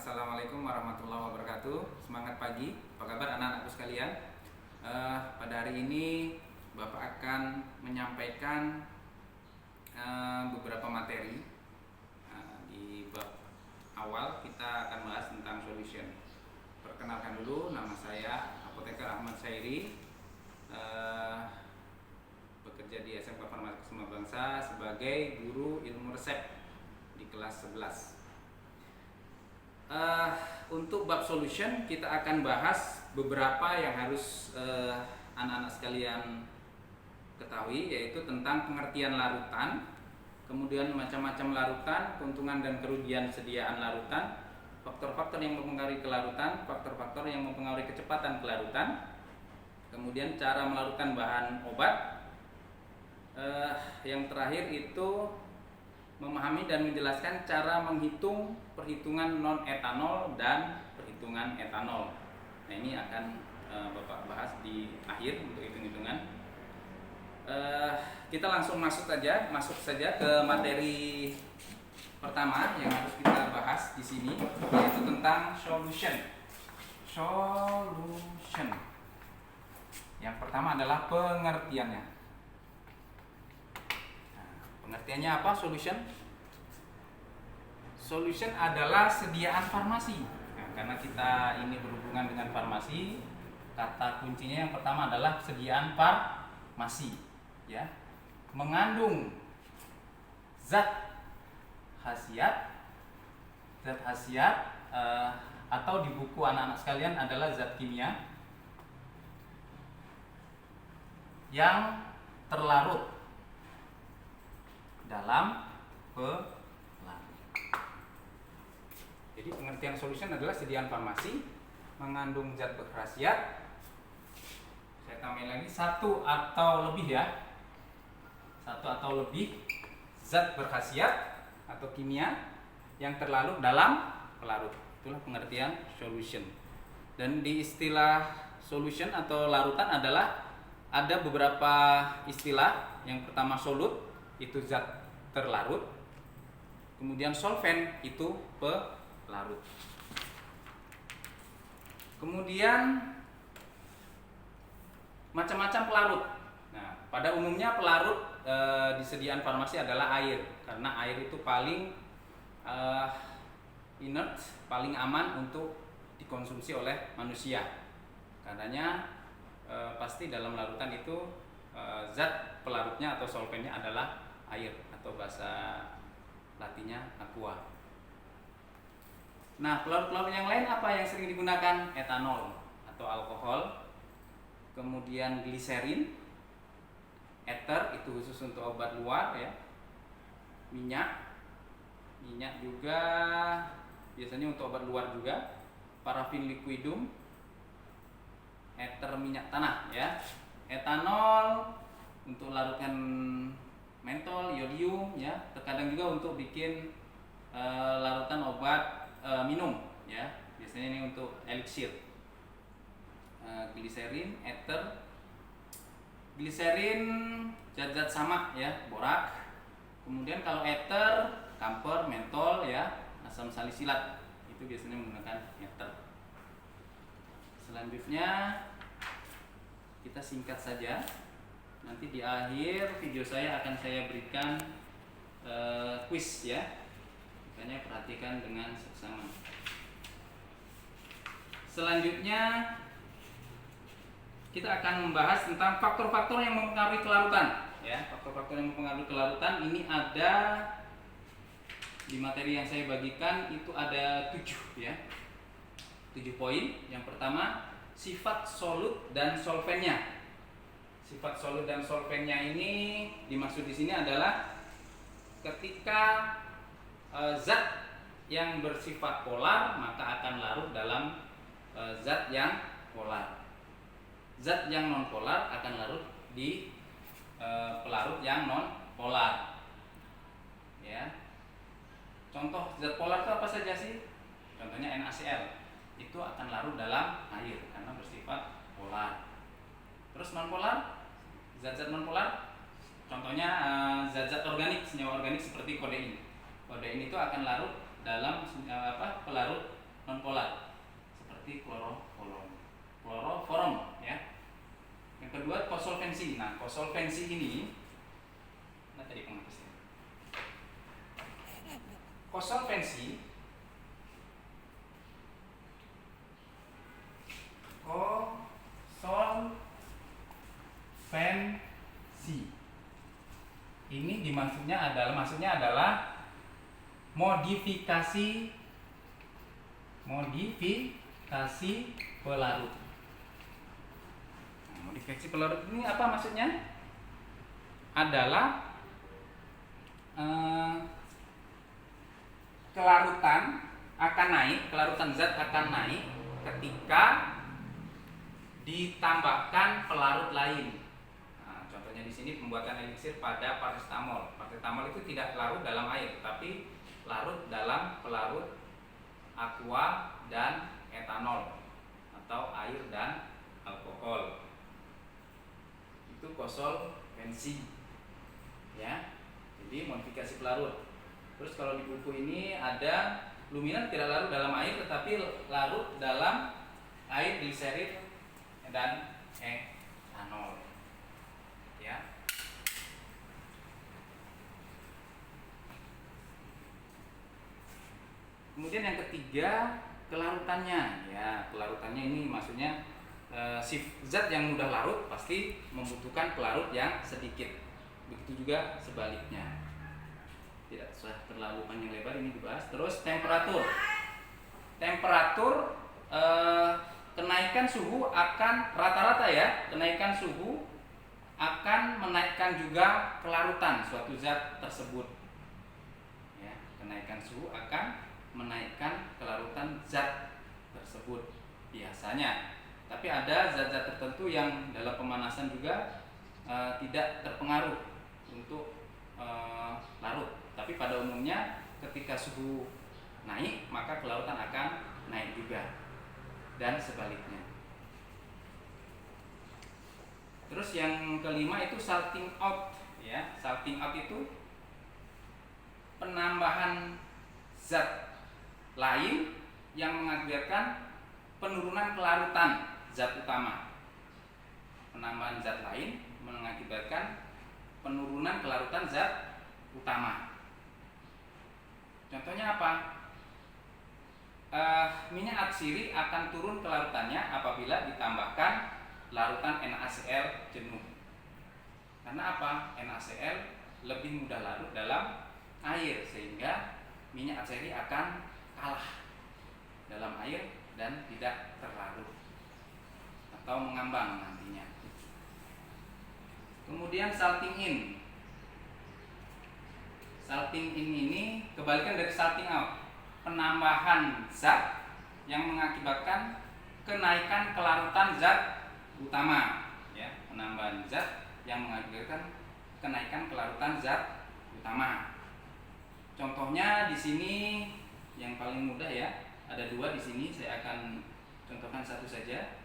Assalamualaikum warahmatullahi wabarakatuh. Semangat pagi, apa kabar anak-anakku sekalian? Pada hari ini Bapak akan menyampaikan beberapa materi. Di bab awal kita akan bahas tentang solution. Perkenalkan dulu, nama saya Apoteker Ahmad Sairi, bekerja di SMK Farmasi Kusuma Bangsa sebagai guru ilmu resep di kelas 11. Untuk bab solution kita akan bahas beberapa yang harus anak-anak sekalian ketahui, yaitu tentang pengertian larutan, kemudian macam-macam larutan, keuntungan dan kerugian sediaan larutan, faktor-faktor yang mempengaruhi kelarutan, faktor-faktor yang mempengaruhi kecepatan kelarutan, kemudian cara melarutkan bahan obat, yang terakhir itu memahami dan menjelaskan cara menghitung perhitungan non-etanol dan perhitungan etanol. Nah, ini akan Bapak bahas di akhir untuk hitung-hitungan. Kita langsung masuk saja ke materi pertama yang harus kita bahas di sini, yaitu tentang solution. Solution. Yang pertama adalah pengertiannya. Pengertiannya apa solution? Solution adalah sediaan farmasi. Nah, karena kita ini berhubungan dengan farmasi, kata kuncinya yang pertama adalah sediaan farmasi, ya. Mengandung zat khasiat, atau di buku anak-anak sekalian adalah zat kimia yang terlarut dalam pelarut. Jadi pengertian solution adalah sediaan farmasi mengandung zat berkhasiat. Saya tambahin lagi satu atau lebih zat berkhasiat atau kimia yang terlarut dalam pelarut. Itulah pengertian solution. Dan di istilah solution atau larutan ada beberapa istilah. Yang pertama solut, itu zat terlarut. Kemudian solvent itu pelarut. Kemudian macam-macam pelarut. Nah, pada umumnya pelarut di sediaan farmasi adalah air, karena air itu paling inert, paling aman untuk dikonsumsi oleh manusia. Karenanya pasti dalam larutan itu zat pelarutnya atau solventnya adalah air, atau bahasa latinnya aqua. Nah, pelarut-pelarut yang lain apa yang sering digunakan? Etanol atau alkohol, kemudian gliserin, ether itu khusus untuk obat luar, ya. Minyak juga biasanya untuk obat luar juga. Parafin liquidum, ether minyak tanah, ya. Etanol untuk larutkan mentol, iodium, ya. Terkadang juga untuk bikin larutan obat minum, ya. Biasanya ini untuk elixir. Gliserin, ether. Gliserin zat-zat sama, ya, borak. Kemudian kalau ether, kamper, mentol, ya, asam salisilat. Itu biasanya menggunakan ether. Selanjutnya kita singkat saja. Nanti di akhir video saya akan saya berikan quiz, ya. Makanya perhatikan dengan seksama. Selanjutnya kita akan membahas tentang faktor-faktor yang mempengaruhi kelarutan, ya. Faktor-faktor yang mempengaruhi kelarutan ini ada di materi yang saya bagikan, itu ada 7, ya. 7 poin. Yang pertama, sifat solut dan solvennya. Sifat solut dan solvennya ini dimaksud di sini adalah ketika zat yang bersifat polar maka akan larut dalam zat yang polar. Zat yang non polar akan larut di pelarut yang non polar, ya. Contoh zat polar itu apa saja sih? Contohnya NaCl itu akan larut dalam air karena bersifat polar. Terus non polar, zat-zat non polar, contohnya zat-zat organik, senyawa organik seperti kodein. Kodein itu akan larut dalam pelarut kosolvensi. Nah, kosolvensi ini tadi penghapusnya. Kosolvensi ini maksudnya adalah modifikasi pelarut. Nah, modifikasi pelarut ini apa maksudnya? Adalah kelarutan zat akan naik ketika ditambahkan pelarut lain. Nah, contohnya di sini pembuatan eliksir pada paracetamol. Paracetamol itu tidak larut dalam air, tapi larut dalam pelarut aqua dan etanol atau air dan alkohol. Itu kosolvensi. Ya. Jadi modifikasi pelarut. Terus kalau di buku ini ada luminan tidak larut dalam air tetapi larut dalam air gliserin dan etanol. Ya. Kemudian yang ketiga, kelarutannya. Ya, kelarutannya ini maksudnya zat yang mudah larut pasti membutuhkan pelarut yang sedikit. Begitu juga sebaliknya. Tidak usah terlalu panjang lebar ini dibahas. Terus temperatur. Temperatur kenaikan suhu akan rata-rata ya, kenaikan suhu akan menaikkan juga kelarutan suatu zat tersebut. Ya, kenaikan suhu akan menaikkan kelarutan zat tersebut biasanya. Tapi ada zat-zat tertentu yang dalam pemanasan juga tidak terpengaruh untuk larut. Tapi pada umumnya ketika suhu naik maka kelarutan akan naik juga dan sebaliknya. Terus yang kelima itu salting out ya. Salting out itu penambahan zat lain yang mengakibatkan penurunan kelarutan zat utama. Penambahan zat lain mengakibatkan penurunan kelarutan zat utama. Contohnya apa? Minyak atsiri akan turun kelarutannya apabila ditambahkan larutan NaCl jenuh. Karena apa? NaCl lebih mudah larut dalam air sehingga minyak atsiri akan kalah dalam air dan tidak terlarut atau mengambang nantinya. Kemudian salting in. Salting in ini kebalikan dari salting out. Penambahan zat yang mengakibatkan kenaikan kelarutan zat utama, ya, penambahan zat yang mengakibatkan kenaikan kelarutan zat utama. Contohnya di sini yang paling mudah ya, ada dua di sini. Saya akan contohkan satu saja.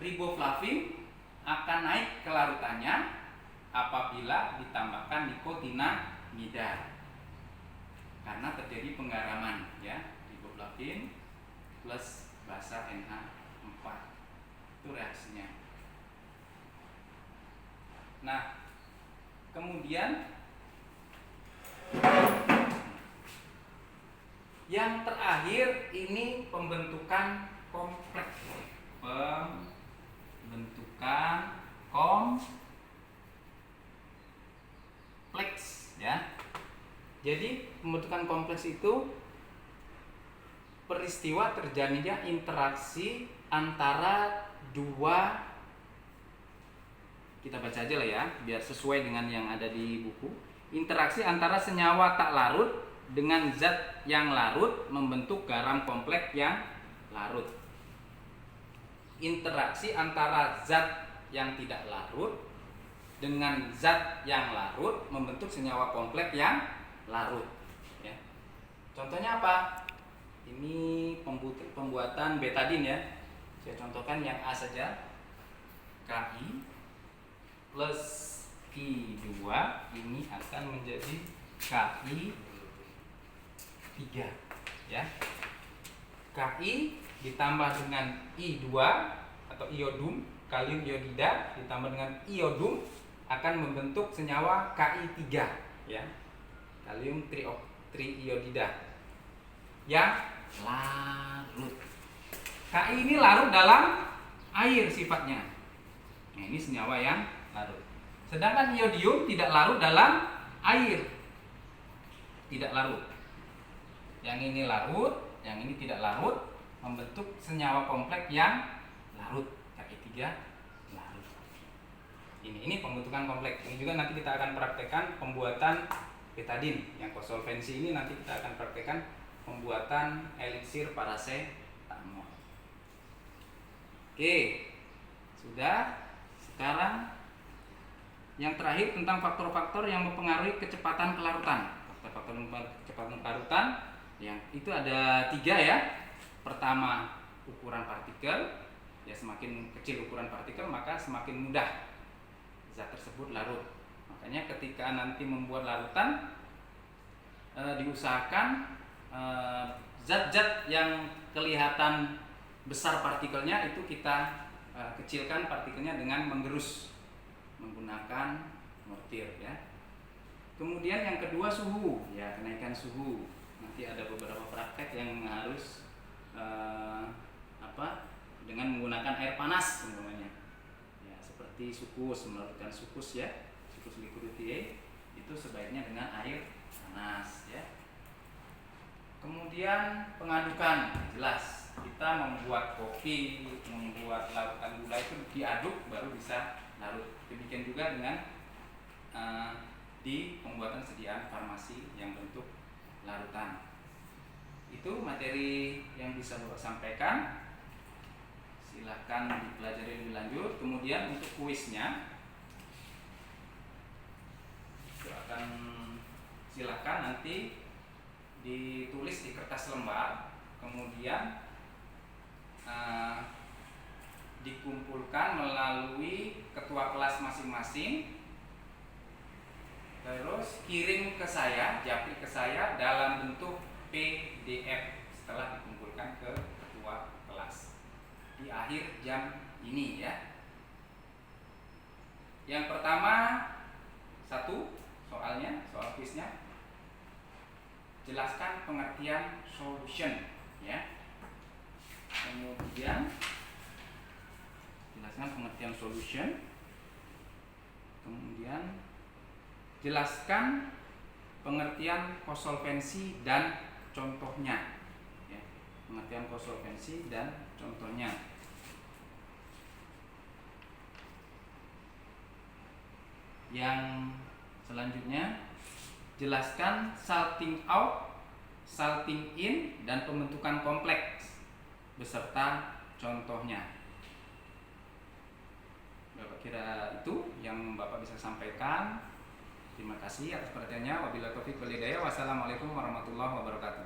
Riboflavin akan naik kelarutannya apabila ditambahkan nikotinamida karena terjadi penggaraman ya, riboflavin plus basa NH4 itu reaksinya. Nah, kemudian yang terakhir ini pembentukan kompleks. Pembentukan kompleks ya. Jadi pembentukan kompleks itu peristiwa terjadinya interaksi antara dua, kita baca aja lah ya biar sesuai dengan yang ada di buku. Interaksi antara senyawa tak larut dengan zat yang larut membentuk garam kompleks yang larut. Interaksi antara zat yang tidak larut dengan zat yang larut membentuk senyawa kompleks yang larut ya. Contohnya apa? Ini pembuatan betadin ya. Saya contohkan yang A saja. Ki plus I2 ini akan menjadi Ki3 ya. Ki ditambah dengan I2 atau iodum, kalium iodida ditambah dengan iodum akan membentuk senyawa Ki3 ya. Kalium triiodida yang larut. Ki ini larut dalam air sifatnya. Nah, ini senyawa yang larut. Sedangkan iodium tidak larut dalam air. Tidak larut. Yang ini larut, yang ini tidak larut, membentuk senyawa kompleks yang larut. Ki3 larut. Ini pembentukan kompleks. Ini juga nanti kita akan praktekkan pembuatan betadin. Yang kosolvensi ini nanti kita akan praktekkan pembuatan eliksir paracetamol. Oke. Sudah. Sekarang yang terakhir tentang faktor-faktor yang mempengaruhi kecepatan kelarutan. Faktor-faktor kecepatan kelarutan yang itu ada 3 ya. Pertama, ukuran partikel. Ya, semakin kecil ukuran partikel maka semakin mudah zat tersebut larut. Makanya ketika nanti membuat larutan diusahakan zat-zat yang kelihatan besar partikelnya itu kita kecilkan partikelnya dengan menggerus menggunakan mortir ya. Kemudian yang kedua suhu ya, kenaikan suhu. Nanti ada beberapa praktek yang harus dengan menggunakan air panas umpamanya. Ya, seperti sukus, melarutkan sukus ya. Sukus liquidity itu sebaiknya dengan air panas ya. Kemudian pengadukan, jelas kita membuat kopi, membuat larutan gula itu diaduk baru bisa larut. Demikian juga dengan di pembuatan sediaan farmasi yang bentuk larutan. Itu materi yang bisa Bapak sampaikan. Silahkan dipelajari lebih lanjut. Kemudian untuk kuisnya itu akan silahkan nanti ditulis di kertas lembar, kemudian dikumpulkan melalui ketua kelas masing-masing, terus kirim ke saya, japri ke saya dalam bentuk PDF setelah dikumpulkan ke ketua kelas di akhir jam ini ya. Yang pertama, satu soalnya, soal kuisnya, jelaskan pengertian solution ya. Kemudian jelaskan pengertian solution. Kemudian jelaskan pengertian kosolvensi dan contohnya ya. Pengertian kosolvensi dan contohnya. Yang selanjutnya, jelaskan salting out, salting in, dan pembentukan kompleks beserta contohnya. Bapak kira itu yang Bapak bisa sampaikan. Terima kasih atas perhatiannya. Wabillahi taufiq wal hidayah. Wassalamualaikum warahmatullahi wabarakatuh.